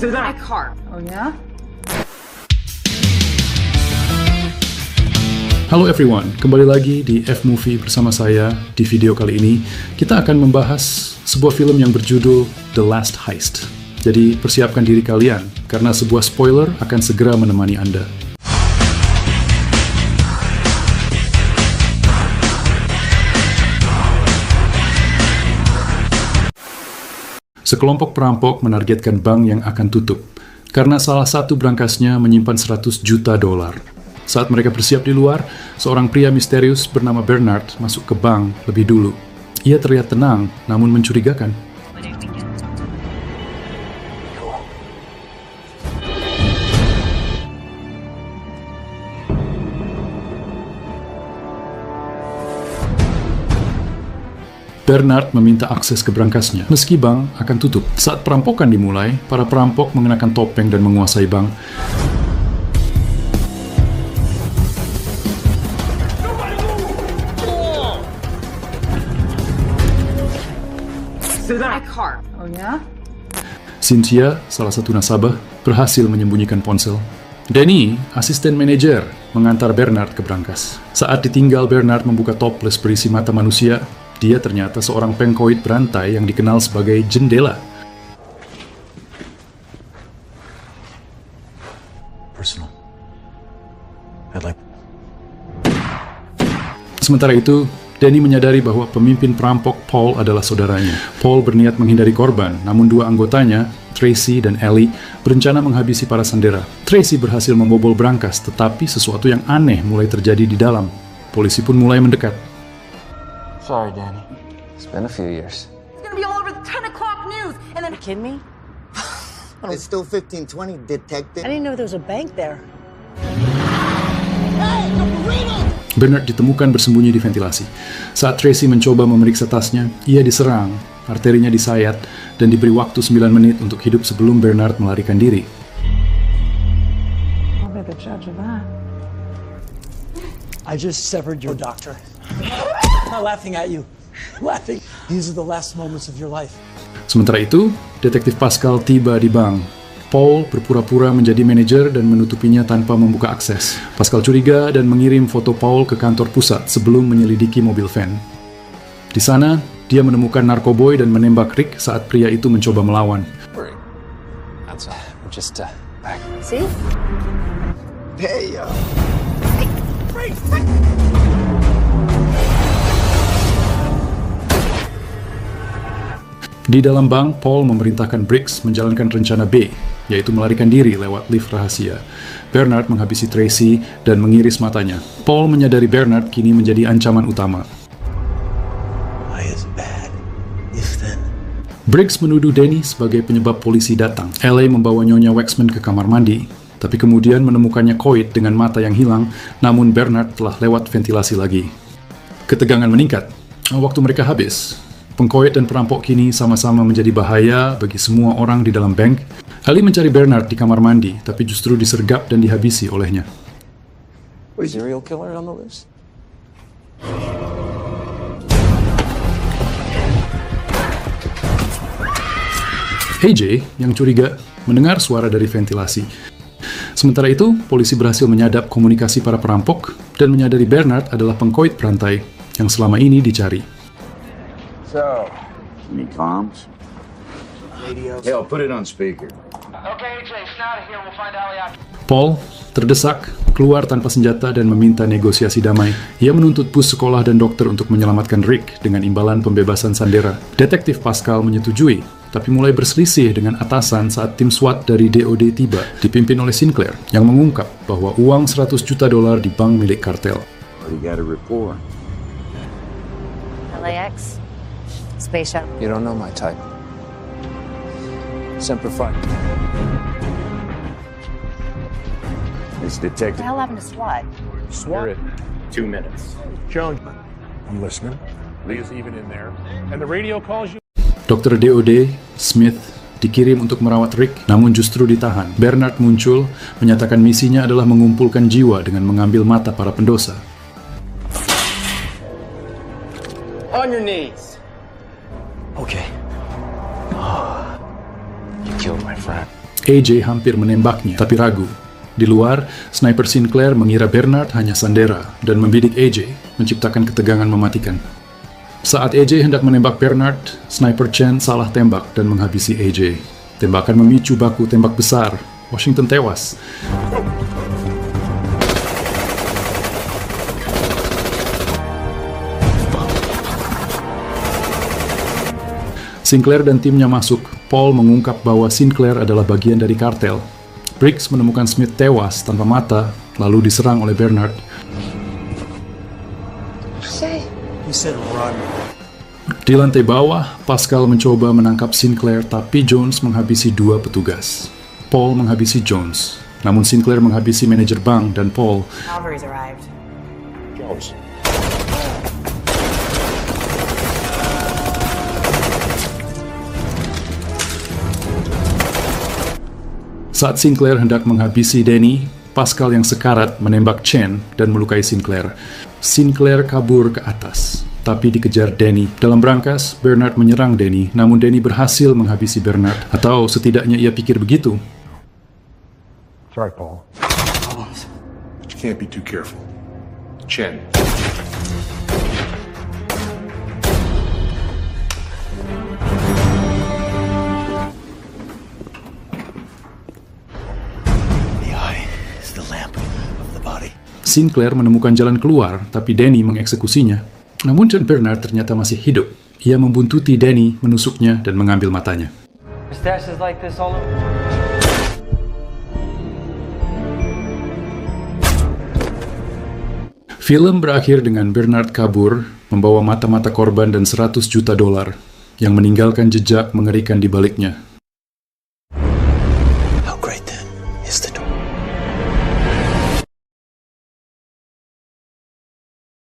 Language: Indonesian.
My car. Oh yeah? Halo everyone, kembali lagi di F-Movie bersama saya. Di video kali ini, kita akan membahas sebuah film yang berjudul The Last Heist. Jadi persiapkan diri kalian, karena sebuah spoiler akan segera menemani Anda. Sekelompok perampok menargetkan bank yang akan tutup, karena salah satu berangkasnya menyimpan 100 juta dolar. Saat mereka bersiap di luar, seorang pria misterius bernama Bernard masuk ke bank lebih dulu. Ia terlihat tenang, namun mencurigakan. Bernard meminta akses ke berangkasnya, meski bank akan tutup. Saat perampokan dimulai, para perampok mengenakan topeng dan menguasai bank. My car. Oh yeah? Cynthia, salah satu nasabah, berhasil menyembunyikan ponsel. Danny, asisten manajer, mengantar Bernard ke brankas. Saat ditinggal, Bernard membuka toples berisi mata manusia. Dia ternyata seorang pengkoid berantai yang dikenal sebagai Jendela. Personal. I'd like... Sementara itu, Danny menyadari bahwa pemimpin perampok Paul adalah saudaranya. Paul berniat menghindari korban, namun dua anggotanya, Tracy dan Ellie, berencana menghabisi para sandera. Tracy berhasil membobol brankas, tetapi sesuatu yang aneh mulai terjadi di dalam. Polisi pun mulai mendekat. Sorry, Danny. It's been a few years. It's gonna be all over the 10 o'clock news. And then, You kidding me? It's still 1520, detective. I didn't know there was a bank there. Bernard ditemukan bersembunyi di ventilasi. Saat Tracy mencoba memeriksa tasnya, ia diserang, arterinya disayat, dan diberi waktu 9 menit untuk hidup sebelum Bernard melarikan diri. I'll be the judge of that. I just severed your doctor. I'm not laughing at you. Laughing. These are the last moments of your life. Sementara itu, detektif Pascal tiba di bank. Paul berpura-pura menjadi manajer dan menutupinya tanpa membuka akses. Pascal curiga dan mengirim foto Paul ke kantor pusat sebelum menyelidiki mobil van. Di sana, dia menemukan narkoboy dan menembak Rick saat pria itu mencoba melawan. That's we're just back. See? Hey, Di dalam bank, Paul memerintahkan Briggs menjalankan rencana B, yaitu melarikan diri lewat lift rahasia. Bernard menghabisi Tracy dan mengiris matanya. Paul menyadari Bernard kini menjadi ancaman utama. Why is bad? If then. Briggs menuduh Danny sebagai penyebab polisi datang. LA membawa Nyonya Waxman ke kamar mandi, tapi kemudian menemukannya koid dengan mata yang hilang, namun Bernard telah lewat ventilasi lagi. Ketegangan meningkat. Waktu mereka habis. Pengkoid dan perampok kini sama-sama menjadi bahaya bagi semua orang di dalam bank. Ali mencari Bernard di kamar mandi, tapi justru disergap dan dihabisi olehnya. Serial killer on the list? AJ, yang curiga, mendengar suara dari ventilasi. Sementara itu, polisi berhasil menyadap komunikasi para perampok dan menyadari Bernard adalah pengkoid berantai yang selama ini dicari. So, any comms? Hell, put it on speaker. Okay, AJ, Snout here. We'll find Ali after. Paul terdesak, keluar tanpa senjata dan meminta negosiasi damai. Ia menuntut bus sekolah dan dokter untuk menyelamatkan Rick dengan imbalan pembebasan sandera. Detektif Pascal menyetujui, tapi mulai berselisih dengan atasan saat tim SWAT dari DOD tiba, dipimpin oleh Sinclair, yang mengungkap bahwa uang 100 juta dolar di bank milik kartel. What do you got to report? LAX? Space shuttle? You don't know my type. Semper Fi. It's What detective. the hell happened to SWAT? SWAT. 2 minutes. Joan, I'm listening. Lee's even in there. And the radio calls you. Dokter DOD, Smith, dikirim untuk merawat Rick, namun justru ditahan. Bernard muncul, menyatakan misinya adalah mengumpulkan jiwa dengan mengambil mata para pendosa. On your knees. Okay. You killed my friend. AJ hampir menembaknya, tapi ragu. Di luar, sniper Sinclair mengira Bernard hanya sandera dan membidik AJ, menciptakan ketegangan mematikan. Saat AJ hendak menembak Bernard, sniper Chen salah tembak dan menghabisi AJ. Tembakan memicu baku tembak besar. Washington tewas. Sinclair dan timnya masuk. Paul mengungkap bahwa Sinclair adalah bagian dari kartel. Briggs menemukan Smith tewas tanpa mata, lalu diserang oleh Bernard. He said run. Di lantai bawah, Pascal mencoba menangkap Sinclair, tapi Jones menghabisi 2 petugas. Paul menghabisi Jones, namun Sinclair menghabisi manajer bank dan Paul. Cavalry's arrived. Jones. Saat Sinclair hendak menghabisi Danny, Pascal yang sekarat menembak Chen dan melukai Sinclair. Sinclair kabur ke atas, tapi dikejar Danny. Dalam brankas, Bernard menyerang Danny, namun Danny berhasil menghabisi Bernard. Atau setidaknya ia pikir begitu. Sorry, Paul. But you can't be too careful. Chen. Sinclair menemukan jalan keluar, tapi Danny mengeksekusinya. Namun John Bernard ternyata masih hidup. Ia membuntuti Danny, menusuknya, dan mengambil matanya. Mustaches like this all over. Film berakhir dengan Bernard kabur, membawa mata-mata korban dan $100 juta, yang meninggalkan jejak mengerikan di baliknya.